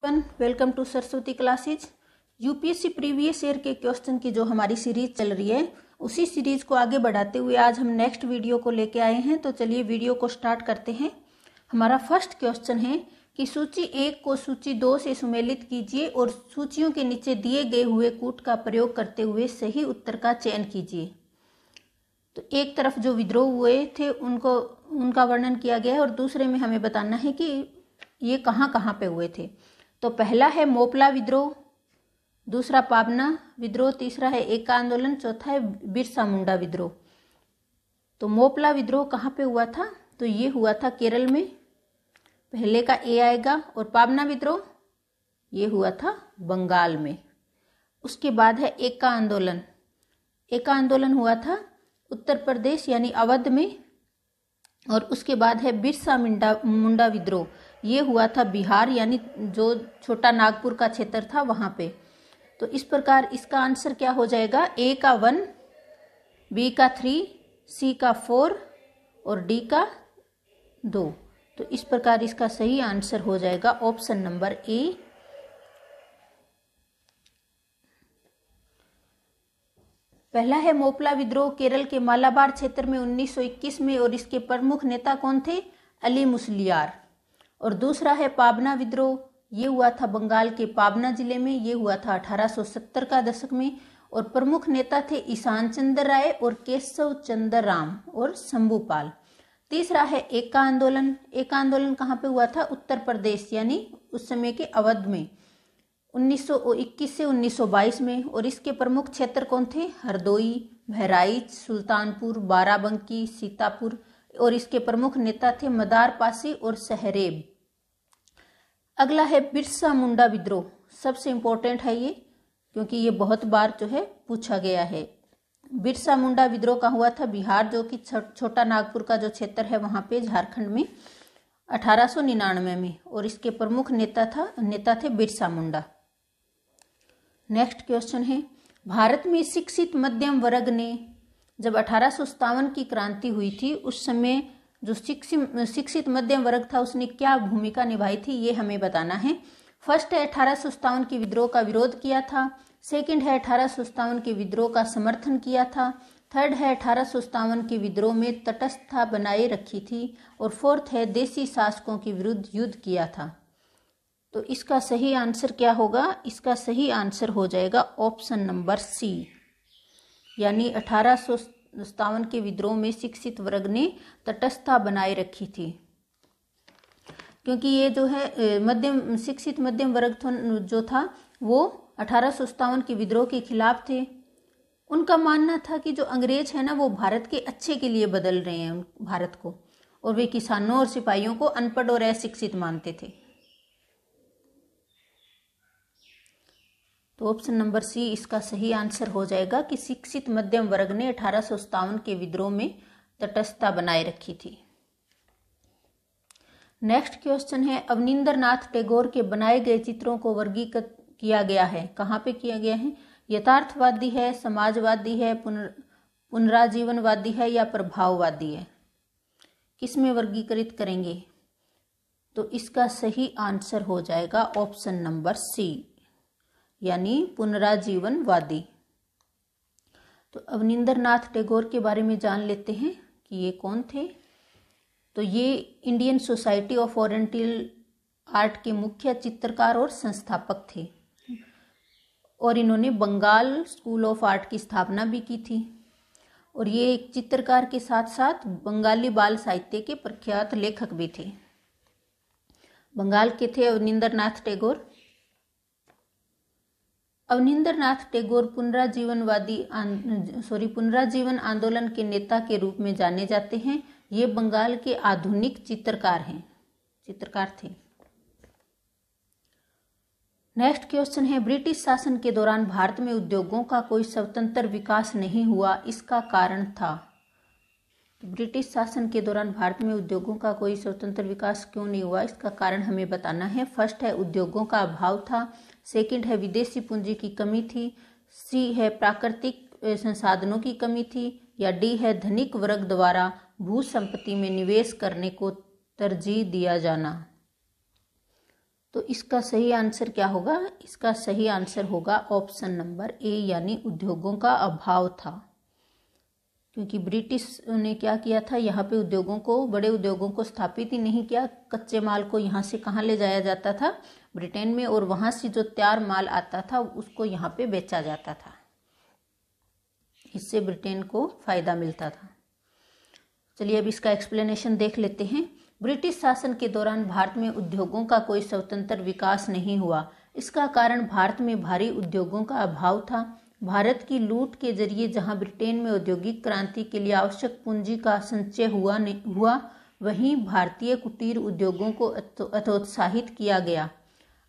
Welcome to Saraswati classes. UPSC previous year के question की जो हमारी सीरीज चल रही है उसी सीरीज को आगे बढ़ाते हुए आज हम नेक्स्ट वीडियो को लेके आए हैं। तो चलिए वीडियो को स्टार्ट करते हैं। हमारा फर्स्ट क्वेश्चन है कि सूची 1 को सूची 2 से सुमेलित कीजिए और सूचियों के नीचे दिए गए हुए कूट का प्रयोग करते हुए सही उत्तर का चयन कीजिए। तो एक तरफ जो विद्रोह हुए थे उनका वर्णन किया गया है और दूसरे में हमें बताना है कि ये कहाँ कहाँ पे हुए थे। तो पहला है मोपला विद्रोह, दूसरा पाबना विद्रोह, तीसरा है एका आंदोलन, चौथा है बिरसा मुंडा विद्रोह। तो मोपला विद्रोह कहाँ पे हुआ था? तो ये हुआ था केरल में, पहले का ए आएगा। और पाबना विद्रोह ये हुआ था बंगाल में। उसके बाद है एका आंदोलन। एका आंदोलन हुआ था उत्तर प्रदेश यानी अवध में। और उसके बाद है बिरसा मुंडा विद्रोह, ये हुआ था बिहार यानी जो छोटा नागपुर का क्षेत्र था वहां पे। तो इस प्रकार इसका आंसर क्या हो जाएगा? ए का 1, बी का 3, सी का 4 और डी का 2। तो इस प्रकार इसका सही आंसर हो जाएगा ऑप्शन नंबर ए। पहला है मोपला विद्रोह केरल के मालाबार क्षेत्र में 1921 में और इसके प्रमुख नेता कौन थे? अली मुसलियार। और दूसरा है पाबना विद्रोह, ये हुआ था बंगाल के पाबना जिले में, ये हुआ था 1870 का दशक में और प्रमुख नेता थे ईशान चंद्र राय और केशव चंद्र राम और शंभूपाल। तीसरा है एका आंदोलन। एका आंदोलन कहाँ पे हुआ था? उत्तर प्रदेश यानी उस समय के अवध में 1921 से 1922 में। और इसके प्रमुख क्षेत्र कौन थे? हरदोई, बहराइच, सुल्तानपुर, बाराबंकी, सीतापुर। और इसके प्रमुख नेता थे मदार पासी और सहरेब। अगला है बिरसा मुंडा विद्रोह, सबसे इंपॉर्टेंट है ये क्योंकि ये बहुत बार जो है पूछा गया है। बिरसा मुंडा विद्रोह का हुआ था बिहार, जो कि छोटा नागपुर का जो क्षेत्र है वहां पे झारखंड में 1899 में। और इसके प्रमुख नेता थे बिरसा मुंडा। नेक्स्ट क्वेश्चन है, भारत में शिक्षित मध्यम वर्ग ने जब 1857 की क्रांति हुई थी उस समय जो शिक्षित मध्यम वर्ग था उसने क्या भूमिका निभाई थी, ये हमें बताना है। फर्स्ट है 1857 के विद्रोह का विरोध किया था। सेकंड है 1857 के विद्रोह का समर्थन किया था। थर्ड है 1857 के विद्रोह में तटस्थता बनाए रखी थी। और फोर्थ है देशी शासकों के विरुद्ध युद्ध किया था। तो इसका सही आंसर क्या होगा? इसका सही आंसर हो जाएगा ऑप्शन नंबर सी, यानी 1857 के विद्रोह में शिक्षित वर्ग ने तटस्थता बनाए रखी थी। क्योंकि ये जो है शिक्षित मध्यम वर्ग जो था वो 1857 के विद्रोह के खिलाफ थे। उनका मानना था कि जो अंग्रेज है ना वो भारत के अच्छे के लिए बदल रहे हैं भारत को, और वे किसानों और सिपाहियों को अनपढ़ और अशिक्षित मानते थे। तो ऑप्शन नंबर सी इसका सही आंसर हो जाएगा कि शिक्षित मध्यम वर्ग ने 1857 के विद्रोह में तटस्थता बनाए रखी थी। नेक्स्ट क्वेश्चन है, अवनींद्रनाथ टैगोर के बनाए गए चित्रों को वर्गीकृत किया गया है, कहाँ पे किया गया है? यथार्थवादी है, समाजवादी है, पुनराजीवनवादी है या प्रभाववादी है? किसमें वर्गीकृत करेंगे? तो इसका सही आंसर हो जाएगा ऑप्शन नंबर सी, यानी पुनराजीवनवादी। तो अवनींद्रनाथ टैगोर के बारे में जान लेते हैं कि ये कौन थे। तो ये Indian society of oriental art के मुख्य चित्रकार और संस्थापक थे और इन्होंने बंगाल स्कूल ऑफ आर्ट की स्थापना भी की थी। और ये एक चित्रकार के साथ साथ बंगाली बाल साहित्य के प्रख्यात लेखक भी थे। बंगाल के थे अवनींद्रनाथ टैगोर। अवनींद्रनाथ टैगोर पुनराजीवन आंदोलन के नेता के रूप में जाने जाते हैं। ये बंगाल के आधुनिक चित्रकार थे। नेक्स्ट क्वेश्चन है, ब्रिटिश शासन के दौरान भारत में उद्योगों का कोई स्वतंत्र विकास नहीं हुआ, इसका कारण था? ब्रिटिश शासन के दौरान भारत में उद्योगों का कोई स्वतंत्र विकास क्यों नहीं हुआ, इसका कारण हमें बताना है। फर्स्ट है उद्योगों का अभाव था। सेकंड है विदेशी पूंजी की कमी थी। सी है प्राकृतिक संसाधनों की कमी थी। या डी है धनिक वर्ग द्वारा भू संपत्ति में निवेश करने को तरजीह दिया जाना। तो इसका सही आंसर क्या होगा? इसका सही आंसर होगा ऑप्शन नंबर ए, यानी उद्योगों का अभाव था। क्योंकि ब्रिटिश ने क्या किया था, यहाँ पे उद्योगों को, बड़े उद्योगों को स्थापित ही नहीं किया। कच्चे माल को यहाँ से कहाँ ले जाया जाता था? ब्रिटेन में, और वहाँ से जो तैयार माल आता था उसको यहाँ पे बेचा जाता था। इससे ब्रिटेन को फायदा मिलता था। चलिए अब इसका एक्सप्लेनेशन देख लेते हैं। ब्रिटिश शासन के दौरान भारत में उद्योगों का कोई स्वतंत्र विकास नहीं हुआ। इसका कारण भारत में भारी उद्योगों का अभाव था। भारत की लूट के जरिए जहां ब्रिटेन में औद्योगिक क्रांति के लिए आवश्यक पूंजी का संचय हुआ, वहीं भारतीय कुटीर उद्योगों को हतोत्साहित किया गया।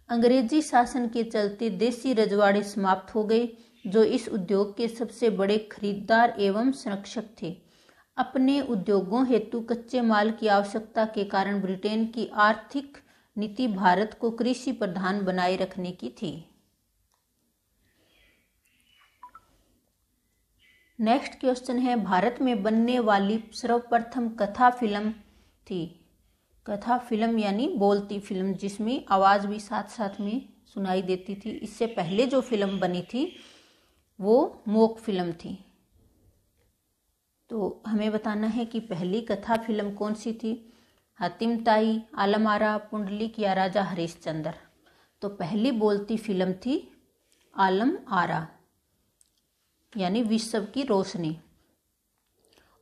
अंग्रेजी शासन के चलते देसी रजवाड़े समाप्त हो गए, जो इस उद्योग के सबसे बड़े खरीदार एवं संरक्षक थे। अपने उद्योगों हेतु कच्चे माल की आवश्यकता के कारण ब्रिटेन की आर्थिक नीति भारत को कृषि प्रधान बनाए रखने की थी। नेक्स्ट क्वेश्चन है, भारत में बनने वाली सर्वप्रथम कथा फिल्म थी। कथा फिल्म यानी बोलती फिल्म, जिसमें आवाज़ भी साथ साथ में सुनाई देती थी। इससे पहले जो फिल्म बनी थी वो मोक फिल्म थी। तो हमें बताना है कि पहली कथा फिल्म कौन सी थी? हातिम ताई, आलम आरा, पुंडलिक या राजा हरिश्चंद्र। तो पहली बोलती फिल्म थी आलम आरा, यानी विश्व की रोशनी।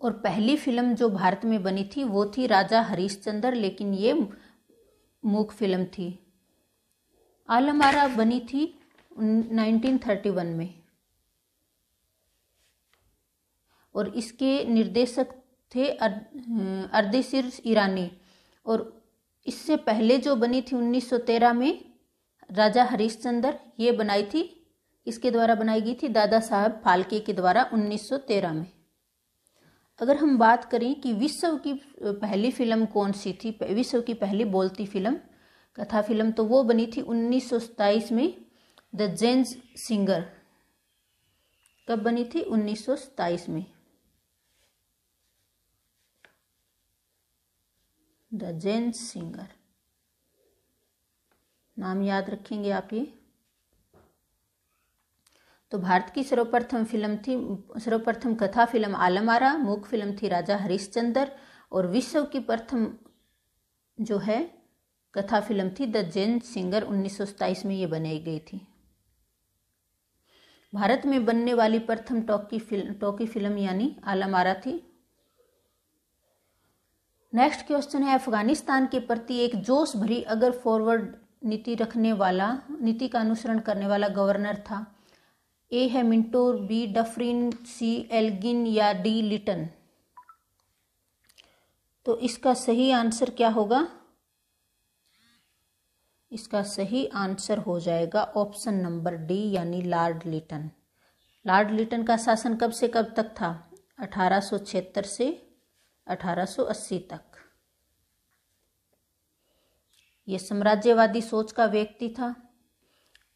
और पहली फिल्म जो भारत में बनी थी वो थी राजा हरिश्चंद्र, लेकिन ये मूक फिल्म थी। आलम आरा बनी थी 1931 में, और इसके निर्देशक थे अर्देशीर ईरानी। और इससे पहले जो बनी थी 1913 में राजा हरिश्चंद्र, ये बनाई थी, इसके द्वारा बनाई गई थी दादा साहब फाल्के के द्वारा 1913 में। अगर हम बात करें कि विश्व की पहली फिल्म कौन सी थी, विश्व की पहली बोलती फिल्म, कथा फिल्म, तो वो बनी थी 1927 में, द जेन्स सिंगर। कब बनी थी? 1927 में, द जेन्स सिंगर। नाम याद रखेंगे आप ये। तो भारत की सर्वप्रथम कथा फिल्म आलम आरा, मूक फिल्म थी राजा हरिश्चंद्र, और विश्व की प्रथम जो है कथा फिल्म थी द जेन्स सिंगर। 1927 में ये बनाई गई थी। भारत में बनने वाली प्रथम टॉकी फिल्म यानी आलम आरा थी। नेक्स्ट क्वेश्चन है, अफगानिस्तान के प्रति एक जोश भरी अगर फॉरवर्ड नीति का अनुसरण करने वाला गवर्नर था। ए है मिंटो, बी डफरिन, सी एल्गिन या डी लिटन। तो इसका सही आंसर क्या होगा? इसका सही आंसर हो जाएगा ऑप्शन नंबर डी, यानी लॉर्ड लिटन। लॉर्ड लिटन का शासन कब से कब तक था? 1876 से 1880 तक। ये साम्राज्यवादी सोच का व्यक्ति था,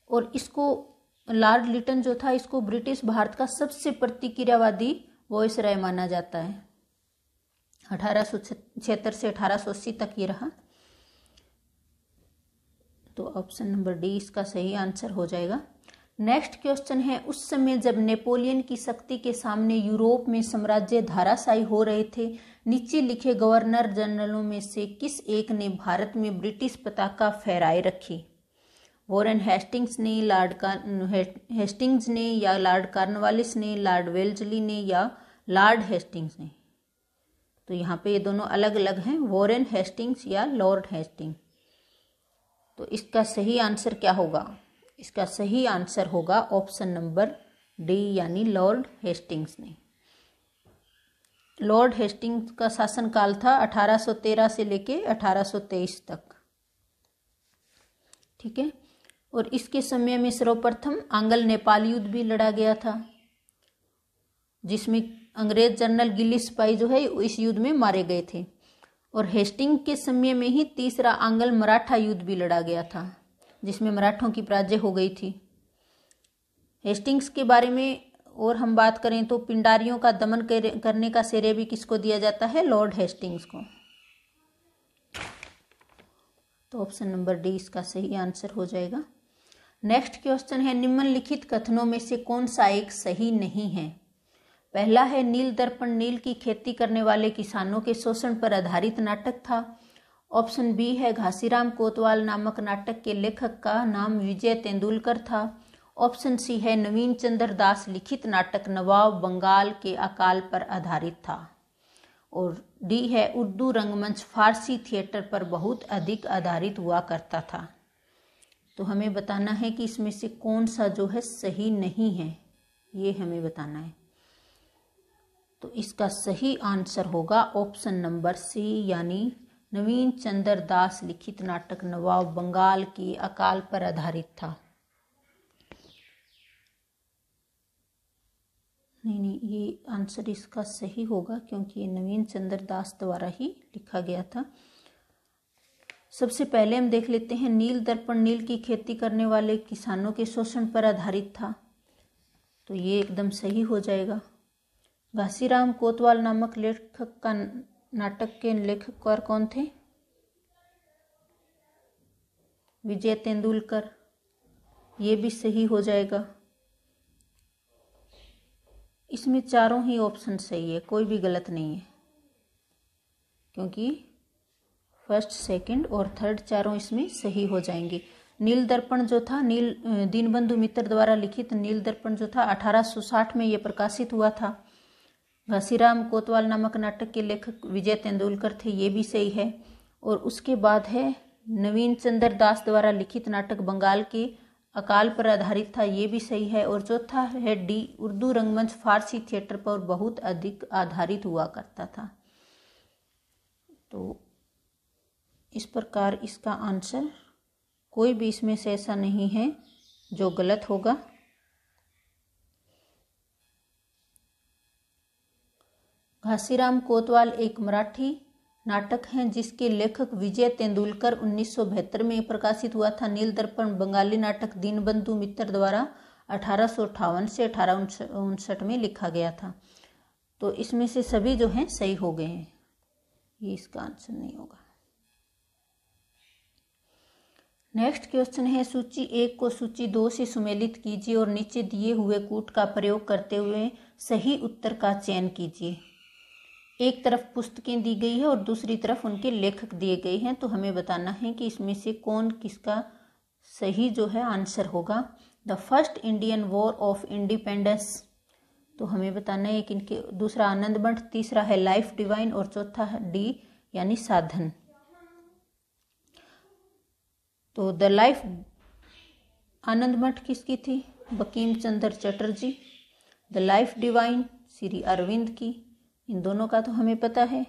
और इसको लॉर्ड लिटन जो था, इसको ब्रिटिश भारत का सबसे प्रतिक्रियावादी वॉइसरॉय माना जाता है। 1876 से 1880 तक ये रहा। तो ऑप्शन नंबर डी इसका सही आंसर हो जाएगा। नेक्स्ट क्वेश्चन है, उस समय जब नेपोलियन की शक्ति के सामने यूरोप में साम्राज्य धाराशायी हो रहे थे, नीचे लिखे गवर्नर जनरलों में से किस एक ने भारत में ब्रिटिश पताका फहराए रखी? वॉरेन हेस्टिंग्स ने, हेस्टिंग्स ने, या लॉर्ड कॉर्नवालिस ने, लॉर्ड वेल्जली ने, या लॉर्ड हेस्टिंग्स ने? तो यहाँ पे ये दोनों अलग अलग हैं, वॉरेन हेस्टिंग्स या लॉर्ड हेस्टिंग्स। तो इसका सही आंसर क्या होगा? इसका सही आंसर होगा ऑप्शन नंबर डी, यानी लॉर्ड हेस्टिंग्स ने। लॉर्ड हेस्टिंग्स का शासनकाल था 1813 से लेके 1823 तक। ठीक है। और इसके समय में सर्वप्रथम आंग्ल नेपाल युद्ध भी लड़ा गया था, जिसमें अंग्रेज जनरल गिलिस्पाई जो है इस युद्ध में मारे गए थे। और हेस्टिंग के समय में ही तीसरा आंग्ल मराठा युद्ध भी लड़ा गया था, जिसमें मराठों की पराजय हो गई थी। हेस्टिंग्स के बारे में और हम बात करें तो पिंडारियों का दमन करने का श्रेय भी किसको दिया जाता है? लॉर्ड हेस्टिंग्स को। तो ऑप्शन नंबर डी इसका सही आंसर हो जाएगा। नेक्स्ट क्वेश्चन है, निम्नलिखित कथनों में से कौन सा एक सही नहीं है। पहला है, नील दर्पण नील की खेती करने वाले किसानों के शोषण पर आधारित नाटक था। ऑप्शन बी है, घासीराम कोतवाल नामक नाटक के लेखक का नाम विजय तेंदुलकर था। ऑप्शन सी है, नवीन चंद्र दास लिखित नाटक नवाब बंगाल के अकाल पर आधारित था। और डी है, उर्दू रंगमंच फारसी थिएटर पर बहुत अधिक आधारित हुआ करता था। तो हमें बताना है कि इसमें से कौन सा जो है सही नहीं है, ये हमें बताना है। तो इसका सही आंसर होगा ऑप्शन नंबर सी, यानी नवीन चंद्र दास लिखित नाटक नवाब बंगाल के अकाल पर आधारित था। नहीं, ये आंसर इसका सही होगा क्योंकि ये नवीन चंद्र दास द्वारा ही लिखा गया था। सबसे पहले हम देख लेते हैं, नील दर्पण नील की खेती करने वाले किसानों के शोषण पर आधारित था, तो ये एकदम सही हो जाएगा। घासीराम कोतवाल नामक लेखक का नाटक के लेखककार कौन थे? विजय तेंदुलकर, ये भी सही हो जाएगा। इसमें चारों ही ऑप्शन सही है, कोई भी गलत नहीं है, क्योंकि फर्स्ट, सेकंड और थर्ड चारों इसमें सही हो जाएंगे। नील दर्पण जो था, दीनबंधु मित्र द्वारा लिखित नील दर्पण जो था 1860 में ये प्रकाशित हुआ था। घासीराम कोतवाल नामक नाटक के लेखक विजय तेंदुलकर थे, ये भी सही है। और उसके बाद है, नवीन चंद्र दास द्वारा लिखित नाटक बंगाल के अकाल पर आधारित था, ये भी सही है। और चौथा है डी, उर्दू रंगमंच फारसी थिएटर पर बहुत अधिक आधारित हुआ करता था। तो इस प्रकार इसका आंसर कोई भी इसमें से ऐसा नहीं है जो गलत होगा। घासीराम कोतवाल एक मराठी नाटक है जिसके लेखक विजय तेंदुलकर 1972 में प्रकाशित हुआ था। नील दर्पण बंगाली नाटक दीनबंधु मित्र द्वारा 1858 से 1859 में लिखा गया था। तो इसमें से सभी जो हैं सही हो गए हैं, ये इसका आंसर नहीं होगा। नेक्स्ट क्वेश्चन है, सूची 1 को सूची 2 से सुमेलित कीजिए और नीचे दिए हुए कूट का प्रयोग करते हुए सही उत्तर का चयन कीजिए। एक तरफ पुस्तकें दी गई है और दूसरी तरफ उनके लेखक दिए गए हैं, तो हमें बताना है कि इसमें से कौन किसका सही जो है आंसर होगा। The first Indian war of independence, तो हमें बताना है कि इनके दूसरा आनंद मठ, तीसरा है लाइफ डिवाइन और चौथा है डी यानी साधन। तो द लाइफ आनंद मठ किसकी थी? Bankim Chandra Chatterjee. The life divine Shri Aurobindo की, इन दोनों का तो हमें पता है।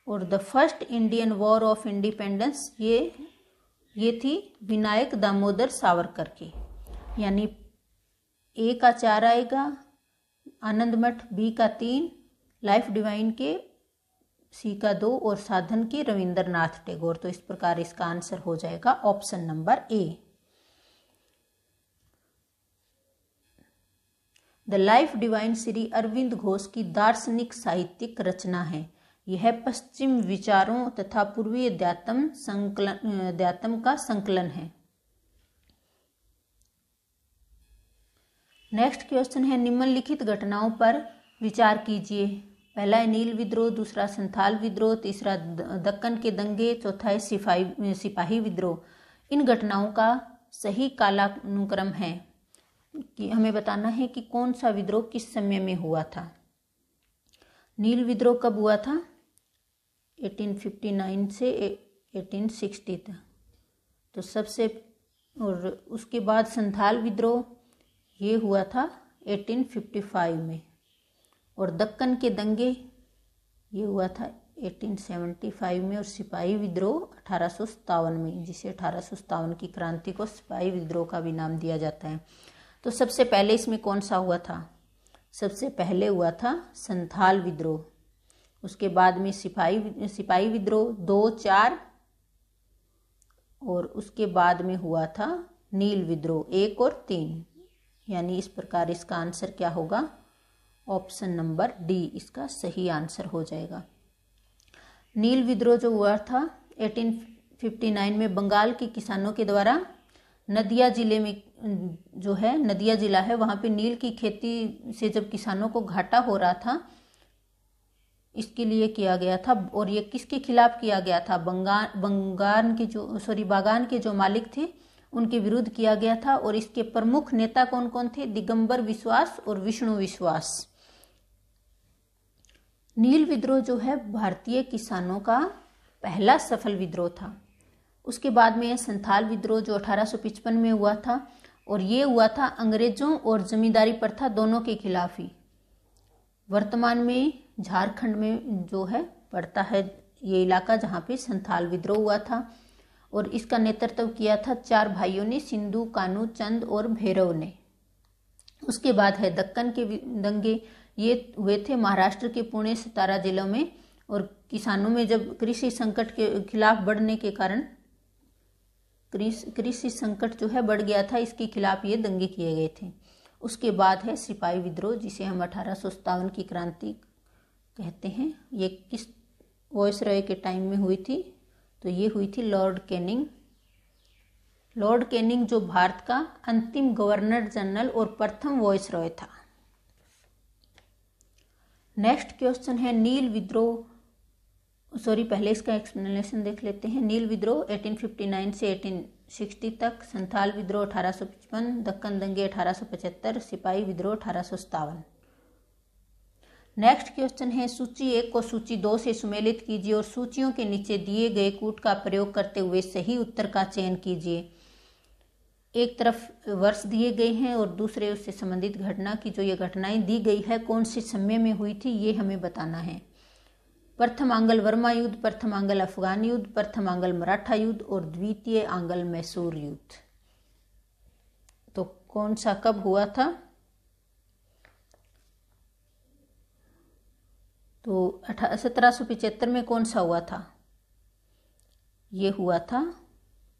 और the first Indian war of independence ये थी विनायक दामोदर सावरकर की, यानी ए का 4 आएगा, आनंद मठ बी का 3, लाइफ डिवाइन के सी का 2 और साधन के रविंद्रनाथ टैगोर। तो इस प्रकार इसका आंसर हो जाएगा option number A. The life divine Shri Aurobindo Ghosh की दार्शनिक साहित्यिक रचना है। यह पश्चिम विचारों तथा पूर्वी अध्यात्म का संकलन है। नेक्स्ट क्वेश्चन है, निम्नलिखित घटनाओं पर विचार कीजिए। पहला है नील विद्रोह, दूसरा संथाल विद्रोह, तीसरा दक्कन के दंगे, चौथा है सिपाही विद्रोह। इन घटनाओं का सही कालानुक्रम है कि हमें बताना है कि कौन सा विद्रोह किस समय में हुआ था। नील विद्रोह कब हुआ था? 1859 से 1860 तक। तो सबसे, और उसके बाद संथाल विद्रोह ये हुआ था 1855 में, और दक्कन के दंगे ये हुआ था 1875 में, और सिपाही विद्रोह 1857 में, जिसे 1857 की क्रांति को सिपाही विद्रोह का भी नाम दिया जाता है। तो सबसे पहले इसमें कौन सा हुआ था? सबसे पहले हुआ था संथाल विद्रोह, उसके बाद में सिपाही विद्रोह 2, 4, और उसके बाद में हुआ था नील विद्रोह 1 और 3। यानी इस प्रकार इसका आंसर क्या होगा? ऑप्शन नंबर डी इसका सही आंसर हो जाएगा। नील विद्रोह जो हुआ था 1859 में बंगाल के किसानों के द्वारा नदिया जिले में जो है नदिया जिला है वहाँ पे नील की खेती से जब किसानों को घाटा हो रहा था, इसके लिए किया गया था। और ये किसके खिलाफ किया गया था? बागान के जो मालिक थे उनके विरुद्ध किया गया था। और इसके प्रमुख नेता कौन कौन थे? दिगंबर विश्वास और विष्णु विश्वास। नील विद्रोह जो है भारतीय किसानों का पहला सफल विद्रोह था। उसके बाद में संथाल विद्रोह जो 1855 में हुआ था, और ये हुआ था अंग्रेजों और जमींदारी प्रथा दोनों के खिलाफ ही। वर्तमान में झारखंड में जो है पड़ता है ये इलाका जहाँ पे संथाल विद्रोह हुआ था। और इसका नेतृत्व किया था 4 भाइयों ने, सिंधु, कान्हू, चंद और भैरव ने। उसके बाद है दक्कन के दंगे, ये हुए थे महाराष्ट्र के पुणे, सतारा जिलों में। और किसानों में जब कृषि संकट के खिलाफ बढ़ने के कारण कृषि संकट जो है बढ़ गया था, इसके खिलाफ ये दंगे किए गए थे। उसके बाद है सिपाही विद्रोह, जिसे हम 1857 की क्रांति कहते हैं। ये किस वॉइसरॉय के टाइम में हुई थी? तो ये हुई थी लॉर्ड कैनिंग। लॉर्ड कैनिंग जो भारत का अंतिम गवर्नर जनरल और प्रथम वॉइसरॉय था। नेक्स्ट क्वेश्चन है नील विद्रोह, पहले इसका एक्सप्लेनेशन देख लेते हैं। नील विद्रोह 1859 से 1860 तक, संथाल विद्रोह 1855, दक्कन दंगे 1875, सिपाही विद्रोह 1857। नेक्स्ट क्वेश्चन है सूची 1 को सूची 2 से सुमेलित कीजिए और सूचियों के नीचे दिए गए कूट का प्रयोग करते हुए सही उत्तर का चयन कीजिए। एक तरफ वर्ष दिए गए हैं और दूसरे उससे संबंधित घटना की जो ये घटनाएं दी गई है कौन से समय में हुई थी ये हमें बताना है। प्रथम आंग्ल वर्मा युद्ध, प्रथम आंग्ल अफगान युद्ध, प्रथम आंग्ल मराठा युद्ध और द्वितीय आंग्ल मैसूर युद्ध। तो कौन सा कब हुआ था? तो 1775 में कौन सा हुआ था? ये हुआ था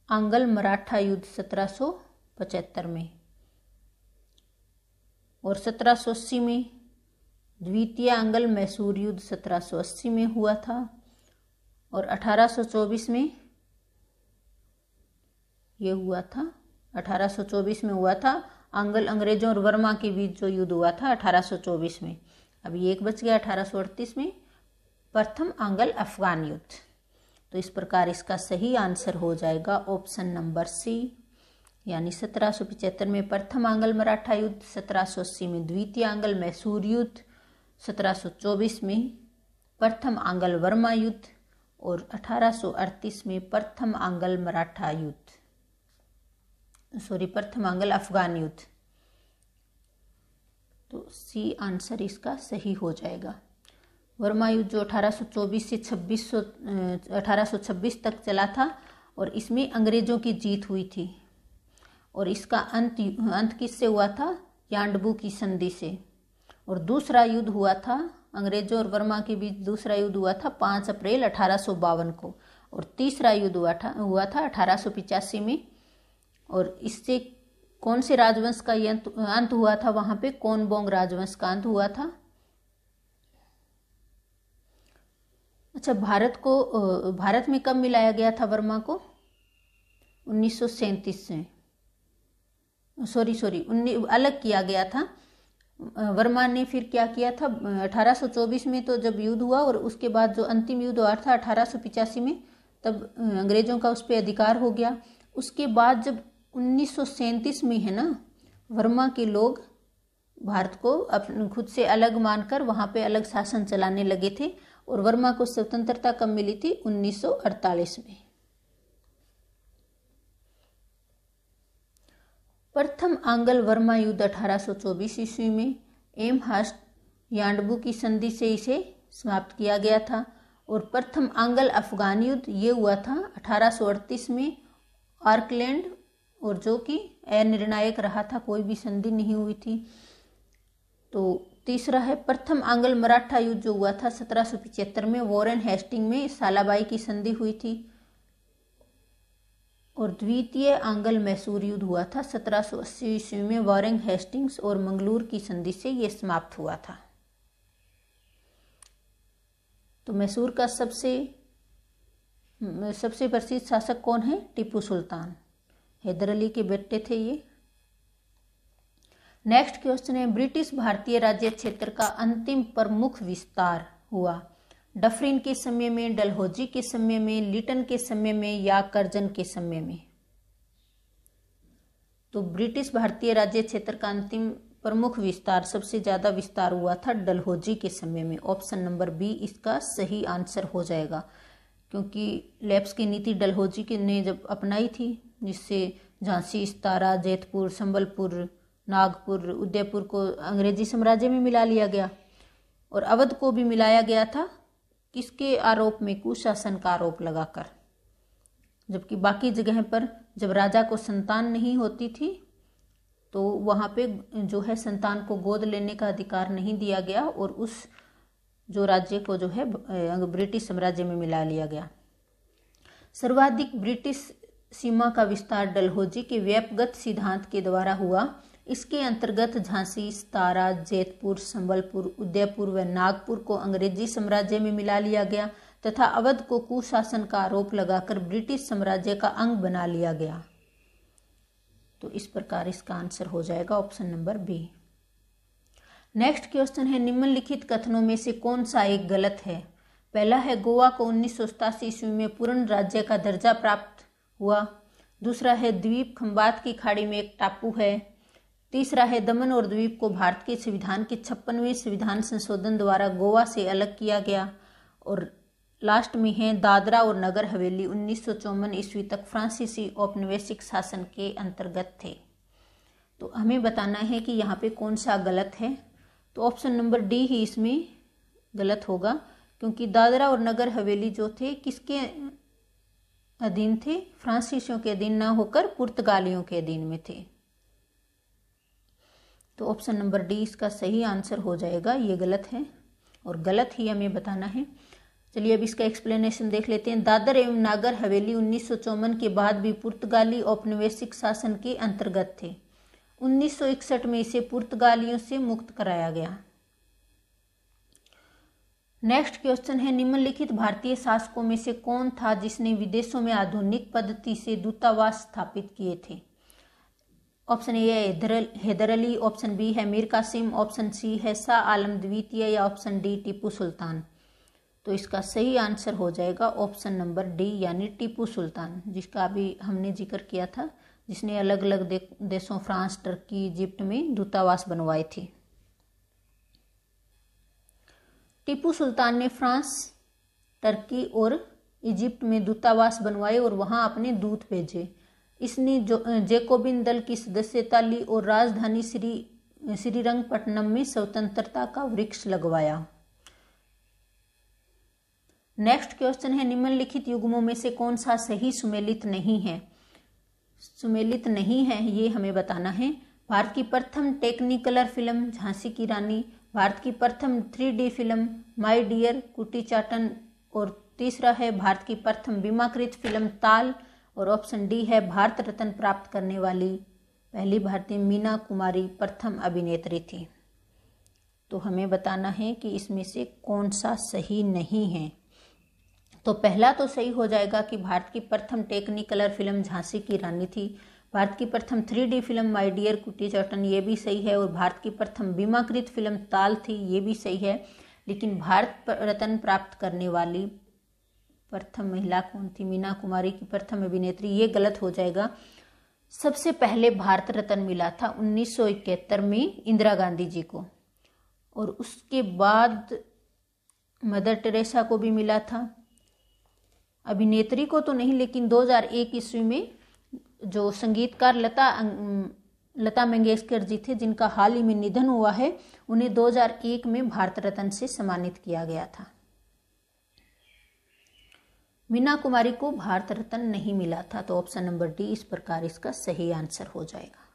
आंग्ल मराठा युद्ध 1775 में। और 1780 में द्वितीय आंग्ल मैसूर युद्ध 1780 में हुआ था। और 1824 में ये हुआ था, 1824 में हुआ था आंग्ल अंग्रेजों और वर्मा के बीच जो युद्ध हुआ था 1824 में। अभी एक बच गया 1838 में प्रथम आंग्ल अफगान युद्ध। तो इस प्रकार इसका सही आंसर हो जाएगा ऑप्शन नंबर सी, यानी 1775 में प्रथम आंग्ल मराठा युद्ध, 1780 में द्वितीय आंग्ल मैसूर युद्ध, 1724 में प्रथम आंग्ल वर्मा युद्ध और 1838 में प्रथम आंग्ल मराठा युद्ध, प्रथम आंग्ल अफगान युद्ध। तो सी आंसर इसका सही हो जाएगा। वर्मा युद्ध जो 1824 से 1826 तक चला था और इसमें अंग्रेजों की जीत हुई थी। और इसका अंत किससे हुआ था? यांडबू की संधि से। और दूसरा युद्ध हुआ था अंग्रेजों और वर्मा के बीच, दूसरा युद्ध हुआ था 5 अप्रैल 1852 को। और तीसरा युद्ध हुआ था 1885 में। और इससे कौन से राजवंश का अंत हुआ था? वहां पे कोनबोंग राजवंश का अंत हुआ था। अच्छा, भारत में कब मिलाया गया था वर्मा को? 1937 में, अलग किया गया था। वर्मा ने फिर क्या किया था 1824 में, तो जब युद्ध हुआ और उसके बाद जो अंतिम युद्ध हुआ था 1885 में, तब अंग्रेजों का उस पर अधिकार हो गया। उसके बाद जब 1937 में है ना, वर्मा के लोग भारत को अपने खुद से अलग मानकर वहां पे अलग शासन चलाने लगे थे। और वर्मा को स्वतंत्रता कब मिली थी? 1948 में। प्रथम आंग्ल वर्मा युद्ध 1824 ईस्वी में एमहार्स्ट यांडबू की संधि से इसे समाप्त किया गया था। और प्रथम आंग्ल अफगान युद्ध ये हुआ था 1838 में ऑकलैंड, और जो कि अनिर्णायक रहा था, कोई भी संधि नहीं हुई थी। तो तीसरा है प्रथम आंग्ल मराठा युद्ध जो हुआ था 1775 में वॉरेन हेस्टिंग में सालाबाई की संधि हुई थी। और द्वितीय आंग्ल मैसूर युद्ध हुआ था 1780 ईस्वी में वॉरेन हेस्टिंग्स और मंगलूर की संधि से यह समाप्त हुआ था। तो मैसूर का सबसे सबसे प्रसिद्ध शासक कौन है? टीपू सुल्तान, हैदर अली के बेटे थे ये। नेक्स्ट क्वेश्चन है, ब्रिटिश भारतीय राज्य क्षेत्र का अंतिम प्रमुख विस्तार हुआ डफरिन के समय में, डलहौजी के समय में, लिटन के समय में या कर्जन के समय में? तो ब्रिटिश भारतीय राज्य क्षेत्र का अंतिम प्रमुख विस्तार, सबसे ज्यादा विस्तार हुआ था डलहौजी के समय में। ऑप्शन नंबर बी इसका सही आंसर हो जाएगा, क्योंकि लेप्स की नीति डलहौजी ने जब अपनाई थी, जिससे झांसी, सतारा, जैतपुर, संबलपुर, नागपुर, उदयपुर को अंग्रेजी साम्राज्य में मिला लिया गया और अवध को भी मिलाया गया था। किसके आरोप में? कुशासन का आरोप लगाकर। जबकि बाकी जगह पर जब राजा को संतान नहीं होती थी तो वहां पे जो है संतान को गोद लेने का अधिकार नहीं दिया गया और उस जो राज्य को जो है ब्रिटिश साम्राज्य में मिला लिया गया। सर्वाधिक ब्रिटिश सीमा का विस्तार डलहौजी के व्यापगत सिद्धांत के द्वारा हुआ। इसके अंतर्गत झांसी, सतारा, जैतपुर, संबलपुर, उदयपुर व नागपुर को अंग्रेजी साम्राज्य में मिला लिया गया तथा अवध को कुशासन का आरोप लगाकर ब्रिटिश साम्राज्य का अंग बना लिया गया। तो इस प्रकार इसका आंसर हो जाएगा option number B. Next question है, निम्नलिखित कथनों में से कौन सा एक गलत है? पहला है, गोवा को 1987 ईस्वी में पूर्ण राज्य का दर्जा प्राप्त हुआ। दूसरा है, द्वीप खंबात की खाड़ी में एक टापू है। तीसरा है, दमन और द्वीप को भारत के संविधान के 56वें संविधान संशोधन द्वारा गोवा से अलग किया गया। और लास्ट में है, दादरा और नगर हवेली 1954 ईस्वी तक फ्रांसीसी औपनिवेशिक शासन के अंतर्गत थे। तो हमें बताना है कि यहाँ पे कौन सा गलत है। तो ऑप्शन नंबर डी ही इसमें गलत होगा, क्योंकि दादरा और नगर हवेली जो थे किसके अधीन थे? फ्रांसीसियों के अधीन ना होकर पुर्तगालियों के अधीन में थे। तो ऑप्शन नंबर डी इसका सही आंसर हो जाएगा। ये गलत है और गलत ही हमें बताना है। चलिए अब इसका एक्सप्लेनेशन देख लेते हैं। दादर एवं नागर हवेली 1954 के बाद भी पुर्तगाली औपनिवेशिक शासन के अंतर्गत थे। 1961 में इसे पुर्तगालियों से मुक्त कराया गया। नेक्स्ट क्वेश्चन है, निम्नलिखित भारतीय शासकों में से कौन था जिसने विदेशों में आधुनिक पद्धति से दूतावास स्थापित किए थे? ऑप्शन ए है हैदर अली, ऑप्शन बी है मीर कासिम, ऑप्शन सी है शाह आलम द्वितीय या ऑप्शन डी टीपू सुल्तान। तो इसका सही आंसर हो जाएगा ऑप्शन नंबर डी यानी टीपू सुल्तान, जिसका अभी हमने जिक्र किया था, जिसने अलग अलग देशों फ्रांस, टर्की, इजिप्ट में दूतावास बनवाए थे। टीपू सुल्तान ने फ्रांस, टर्की और इजिप्ट में दूतावास बनवाए और वहां अपने दूत भेजे। इसने जैकोबिन दल की सदस्यता ली और राजधानी श्रीरंगपट्टनम में स्वतंत्रता का वृक्ष लगवाया। नेक्स्ट क्वेश्चन है, निम्नलिखित युग्मों में से कौन सा सही सुमेलित नहीं है? सुमेलित नहीं है ये हमें बताना है। भारत की प्रथम टेक्निकलर फिल्म झांसी की रानी, भारत की प्रथम 3D फिल्म माय डियर कुटीचाटन, और तीसरा है भारत की प्रथम बीमाकृत फिल्म ताल, और ऑप्शन डी है भारत रत्न प्राप्त करने वाली पहली भारतीय मीना कुमारी प्रथम अभिनेत्री थी। तो हमें बताना है कि इसमें से कौन सा सही नहीं है। तो पहला तो सही हो जाएगा कि भारत की प्रथम टेक्निकलर फिल्म झांसी की रानी थी। भारत की प्रथम 3D फिल्म माय डियर कुटीचाटन ये भी सही है, और भारत की प्रथम बीमाकृत फिल्म ताल थी ये भी सही है। लेकिन भारत रत्न प्राप्त करने वाली प्रथम महिला कौन थी? मीना कुमारी की प्रथम अभिनेत्री, ये गलत हो जाएगा। सबसे पहले भारत रत्न मिला था 1971 में इंदिरा गांधी जी को, और उसके बाद मदर टेरेसा को भी मिला था। अभिनेत्री को तो नहीं, लेकिन 2001 ईस्वी में जो संगीतकार लता मंगेशकर जी थे, जिनका हाल ही में निधन हुआ है, उन्हें 2001 में भारत रत्न से सम्मानित किया गया था। मीना कुमारी को भारत रत्न नहीं मिला था। तो ऑप्शन नंबर डी इस प्रकार इसका सही आंसर हो जाएगा।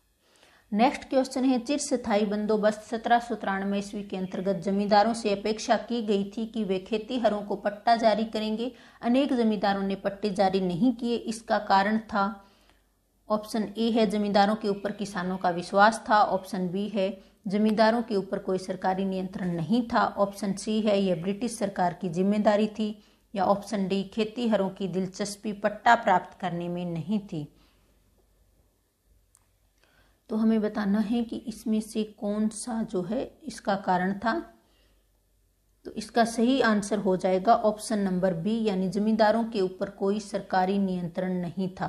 नेक्स्ट क्वेश्चन है, चिरस्थायी बंदोबस्त 1793 ईस्वी के अंतर्गत जमींदारों से अपेक्षा की गई थी कि वे खेतीहरों को पट्टा जारी करेंगे। अनेक जमींदारों ने पट्टे जारी नहीं किए। इसका कारण था, ऑप्शन ए है जमींदारों के ऊपर किसानों का विश्वास था, ऑप्शन बी है जमींदारों के ऊपर कोई सरकारी नियंत्रण नहीं था, ऑप्शन सी है यह ब्रिटिश सरकार की जिम्मेदारी थी, या ऑप्शन डी खेतीहरों की दिलचस्पी पट्टा प्राप्त करने में नहीं थी। तो हमें बताना है कि इसमें से कौन सा जो है इसका कारण था। तो इसका सही आंसर हो जाएगा ऑप्शन नंबर बी, यानी जमींदारों के ऊपर कोई सरकारी नियंत्रण नहीं था,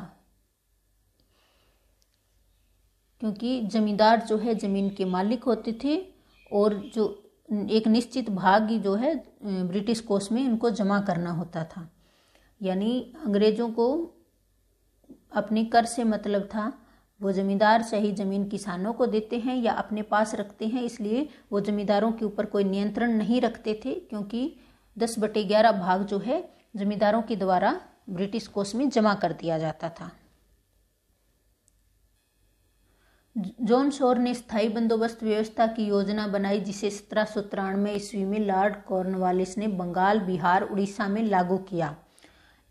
क्योंकि जमींदार जो है जमीन के मालिक होते थे और जो एक निश्चित भाग जो है ब्रिटिश कोष में इनको जमा करना होता था। यानी अंग्रेजों को अपने कर से मतलब था, वो जमींदार चाहे जमीन किसानों को देते हैं या अपने पास रखते हैं, इसलिए वो जमींदारों के ऊपर कोई नियंत्रण नहीं रखते थे, क्योंकि 10/11 भाग जो है जमींदारों के द्वारा ब्रिटिश कोष में जमा कर दिया जाता था। जॉन शोर ने स्थायी बंदोबस्त व्यवस्था की योजना बनाई, जिसे 1793 ईस्वी में लॉर्ड कॉर्नवालिस ने बंगाल, बिहार, उड़ीसा में लागू किया।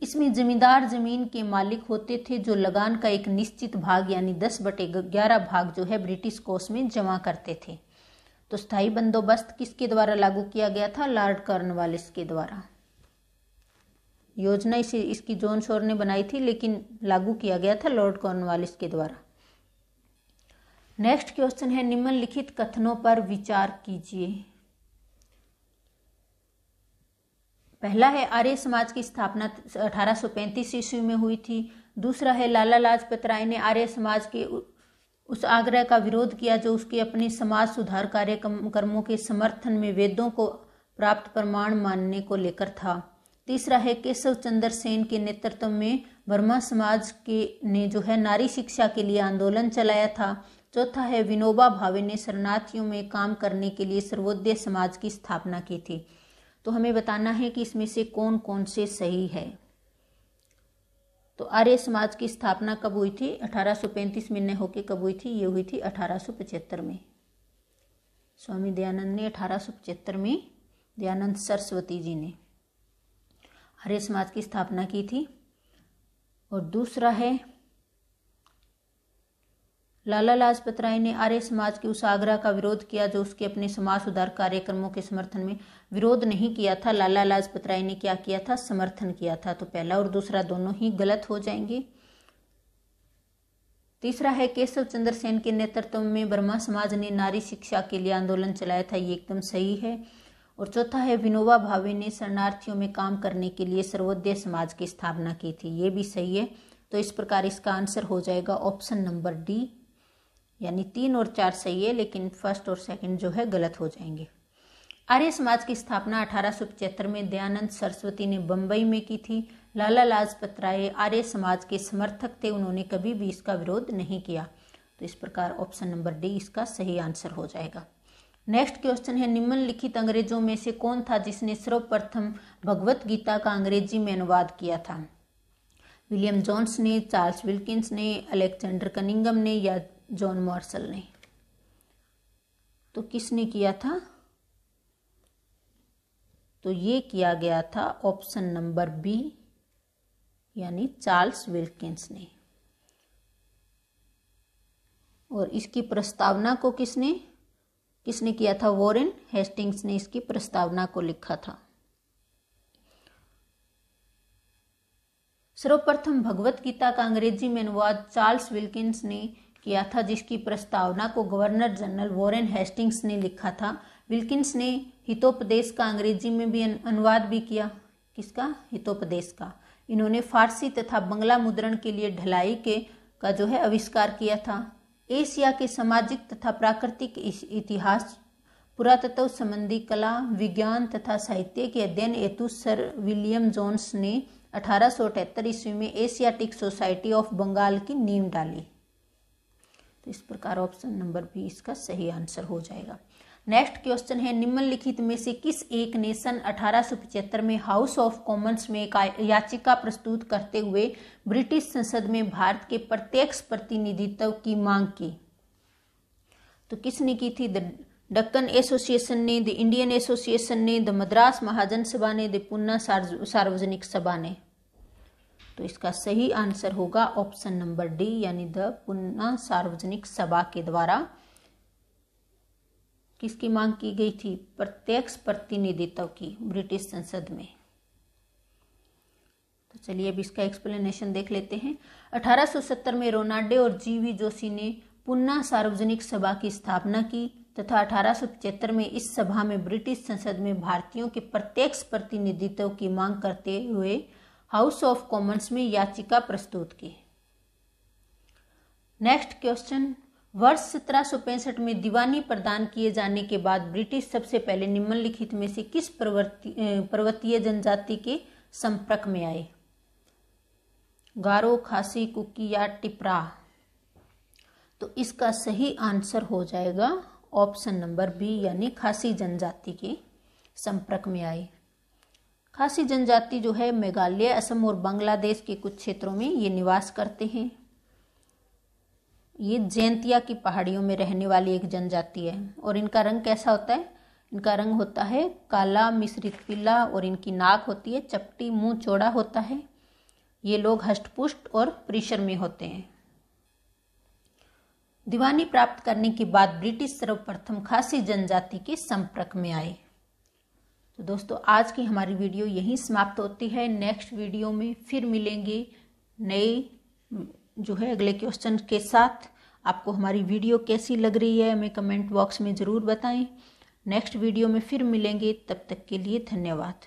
इसमें जमींदार जमीन के मालिक होते थे जो लगान का एक निश्चित भाग यानी 10/11 भाग जो है ब्रिटिश कोष में जमा करते थे। तो स्थायी बंदोबस्त किसके द्वारा लागू किया गया था? लॉर्ड कॉर्नवालिस के द्वारा। योजना इसकी जॉन शोर ने बनाई थी, लेकिन लागू किया गया था लॉर्ड कॉर्नवालिस के द्वारा। नेक्स्ट क्वेश्चन है, निम्नलिखित कथनों पर विचार कीजिए। पहला है आर्य समाज की स्थापना 1835 ईस्वी में हुई थी। दूसरा है लाला लाजपत राय ने आर्य समाज के उस आग्रह का विरोध किया जो उसके अपने समाज सुधार कार्यक्रमों के समर्थन में वेदों को प्राप्त प्रमाण मानने को लेकर था। तीसरा है केशव चंद्र सेन के नेतृत्व में वर्मा समाज के ने जो है नारी शिक्षा के लिए आंदोलन चलाया था। चौथा है विनोबा भावे ने शरणार्थियों में काम करने के लिए सर्वोदय समाज की स्थापना की थी। तो हमें बताना है कि इसमें से कौन कौन से सही है। तो आर्य समाज की स्थापना कब हुई थी? 1835 में न होके कब हुई थी? ये हुई थी 1875 में। स्वामी दयानंद ने 1875 में, दयानंद सरस्वती जी ने आर्य समाज की स्थापना की थी। और दूसरा है लाला लाजपत राय ने आर्य समाज के उस आग्रह का विरोध किया जो उसके अपने समाज सुधार कार्यक्रमों के समर्थन में। विरोध नहीं किया था, लाला लाजपत राय ने क्या किया था? समर्थन किया था। तो पहला और दूसरा दोनों ही गलत हो जाएंगे। तीसरा है केशव चंद्र सेन के नेतृत्व में वर्मा समाज ने नारी शिक्षा के लिए आंदोलन चलाया था, ये एकदम सही है। और चौथा है विनोबा भावे ने शरणार्थियों में काम करने के लिए सर्वोदय समाज की स्थापना की थी, ये भी सही है। तो इस प्रकार इसका आंसर हो जाएगा ऑप्शन नंबर डी, यानी 3 और 4 सही है, लेकिन फर्स्ट और सेकंड जो है गलत हो जाएंगे। आर्य समाज की स्थापना 1875 में दयानंद सरस्वती ने बंबई में की थी। लाला लाजपत राय आर्य समाज के समर्थक थे, उन्होंने कभी भी इसका विरोध नहीं किया। तो इस प्रकार ऑप्शन नंबर डी इसका सही आंसर हो जाएगा। नेक्स्ट क्वेश्चन है, निम्नलिखित अंग्रेजों में से कौन था जिसने सर्वप्रथम भगवत गीता का अंग्रेजी में अनुवाद किया था? विलियम जोन्स ने, चार्ल्स विल्किंस ने, अलेक्जेंडर कनिंगम ने या जॉन मार्शल ने? तो किसने किया था? तो ये किया गया था ऑप्शन नंबर बी, यानी चार्ल्स विल्किंस ने। और इसकी प्रस्तावना को किसने किया था? वॉरेन हेस्टिंग्स ने इसकी प्रस्तावना को लिखा था। सर्वप्रथम भगवत गीता का अंग्रेजी में अनुवाद चार्ल्स विल्किंस ने किया था, जिसकी प्रस्तावना को गवर्नर जनरल वॉरेन हेस्टिंग्स ने लिखा था। विल्किंस ने हितोपदेश का अंग्रेजी में भी अनुवाद भी किया। किसका? हितोपदेश का। इन्होंने फारसी तथा बंगला मुद्रण के लिए ढलाई का जो है आविष्कार किया था। एशिया के सामाजिक तथा प्राकृतिक इतिहास, पुरातत्व संबंधी कला, विज्ञान तथा साहित्य के अध्ययन हेतु सर विलियम जोन्स ने 1878 ईस्वी में एशियाटिक सोसाइटी ऑफ बंगाल की नींव डाली। तो इस प्रकार ऑप्शन नंबर बी इसका सही आंसर हो जाएगा। नेक्स्ट क्वेश्चन है, निम्नलिखित में से किस एक ने सन 1875 में हाउस ऑफ कॉमन्स में एक याचिका प्रस्तुत करते हुए ब्रिटिश संसद में भारत के प्रत्यक्ष प्रतिनिधित्व की मांग की? तो किसने की थी? द डक्कन एसोसिएशन ने, द इंडियन एसोसिएशन ने, द मद्रास महाजन सभा ने, द पूना सार्वजनिक सभा ने? तो इसका सही आंसर होगा ऑप्शन नंबर डी, यानी द पूना सार्वजनिक सभा के द्वारा किसकी मांग की गई थी? प्रत्यक्ष प्रतिनिधित्व की ब्रिटिश संसद में। तो चलिए अब इसका एक्सप्लेनेशन देख लेते हैं। 1870 में रोनाल्डे और जीवी जोशी ने पुनः सार्वजनिक सभा की स्थापना की तथा 1875 में इस सभा में ब्रिटिश संसद में भारतीयों के प्रत्यक्ष प्रतिनिधित्व की मांग करते हुए हाउस ऑफ कॉमन्स में याचिका प्रस्तुत की। नेक्स्ट क्वेश्चन, वर्ष 1765 में दीवानी प्रदान किए जाने के बाद ब्रिटिश सबसे पहले निम्नलिखित में से किस पर्वतीय जनजाति के संपर्क में आए? गारो, खासी, कुकी या टिपरा? तो इसका सही आंसर हो जाएगा ऑप्शन नंबर बी, यानी खासी जनजाति के संपर्क में आए। खासी जनजाति जो है मेघालय, असम और बांग्लादेश के कुछ क्षेत्रों में ये निवास करते हैं। ये जैंतिया की पहाड़ियों में रहने वाली एक जनजाति है और इनका रंग कैसा होता है? इनका रंग होता है काला मिश्रित पीला और इनकी नाक होती है चपटी, मुंह चौड़ा होता है। ये लोग हष्टपुष्ट और परिश्रमी होते हैं। दीवानी प्राप्त करने के बाद ब्रिटिश सर्वप्रथम खासी जनजाति के संपर्क में आए। तो दोस्तों आज की हमारी वीडियो यहीं समाप्त होती है। नेक्स्ट वीडियो में फिर मिलेंगे नए जो है अगले क्वेश्चन के साथ। आपको हमारी वीडियो कैसी लग रही है हमें कमेंट बॉक्स में ज़रूर बताएं। नेक्स्ट वीडियो में फिर मिलेंगे, तब तक के लिए धन्यवाद।